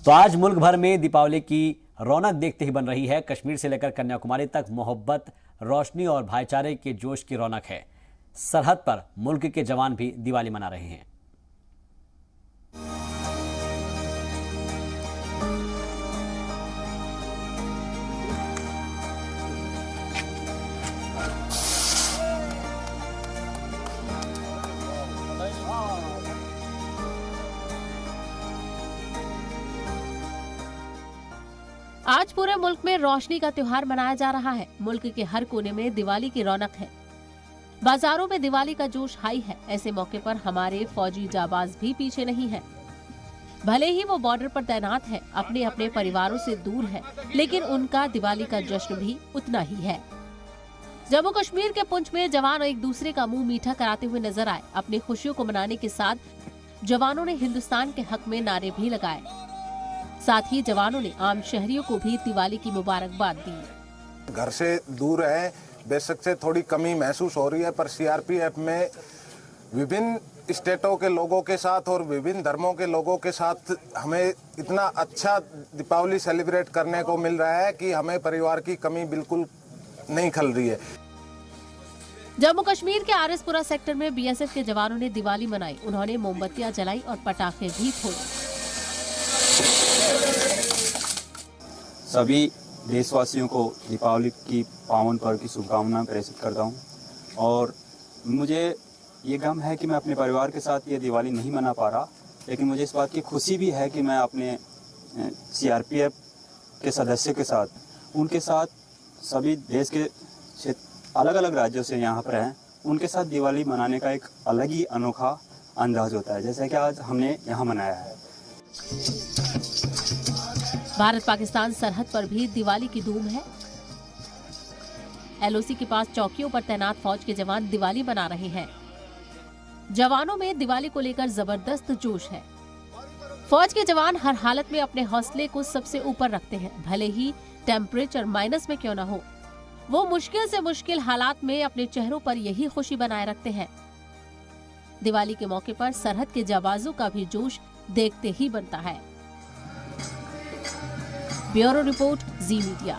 तो आज मुल्क भर में दीपावली की रौनक देखते ही बन रही है। कश्मीर से लेकर कन्याकुमारी तक मोहब्बत, रोशनी और भाईचारे के जोश की रौनक है। सरहद पर मुल्क के जवान भी दिवाली मना रहे हैं। आज पूरे मुल्क में रोशनी का त्योहार मनाया जा रहा है। मुल्क के हर कोने में दिवाली की रौनक है। बाजारों में दिवाली का जोश हाई है। ऐसे मौके पर हमारे फौजी जाबाज भी पीछे नहीं हैं। भले ही वो बॉर्डर पर तैनात है, अपने अपने परिवारों से दूर है, लेकिन उनका दिवाली का जश्न भी उतना ही है। जम्मू कश्मीर के पुंछ में जवान एक दूसरे का मुंह मीठा कराते हुए नजर आए। अपनी खुशियों को मनाने के साथ जवानों ने हिंदुस्तान के हक में नारे भी लगाए। साथ ही जवानों ने आम शहरियों को भी दिवाली की मुबारकबाद दी। घर से दूर है, बेशक से थोड़ी कमी महसूस हो रही है, पर सीआरपीएफ में विभिन्न स्टेटों के लोगों के साथ और विभिन्न धर्मों के लोगों के साथ हमें इतना अच्छा दीपावली सेलिब्रेट करने को मिल रहा है कि हमें परिवार की कमी बिल्कुल नहीं खल रही है। जम्मू कश्मीर के आरएसपुरा सेक्टर में बीएसएफ के जवानों ने दिवाली मनाई। उन्होंने मोमबत्तियां जलाई और पटाखे भी फोड़े। सभी देशवासियों को दीपावली की पावन पर्व की शुभकामनाएं प्रेषित करता हूं। और मुझे ये गम है कि मैं अपने परिवार के साथ ये दिवाली नहीं मना पा रहा, लेकिन मुझे इस बात की खुशी भी है कि मैं अपने सीआरपीएफ के सदस्यों के साथ, उनके साथ सभी देश के अलग अलग राज्यों से यहाँ पर हैं, उनके साथ दिवाली मनाने का एक अलग ही अनोखा अंदाज होता है, जैसा कि आज हमने यहाँ मनाया है। भारत पाकिस्तान सरहद पर भी दिवाली की धूम है। एलओसी के पास चौकियों पर तैनात फौज के जवान दिवाली मना रहे हैं। जवानों में दिवाली को लेकर जबरदस्त जोश है। फौज के जवान हर हालत में अपने हौसले को सबसे ऊपर रखते हैं। भले ही टेम्परेचर माइनस में क्यों न हो, वो मुश्किल से मुश्किल हालात में अपने चेहरों पर यही खुशी बनाए रखते हैं। दिवाली के मौके पर सरहद के जाबाजों का भी जोश देखते ही बनता है। ब्यूरो रिपोर्ट, जी मीडिया।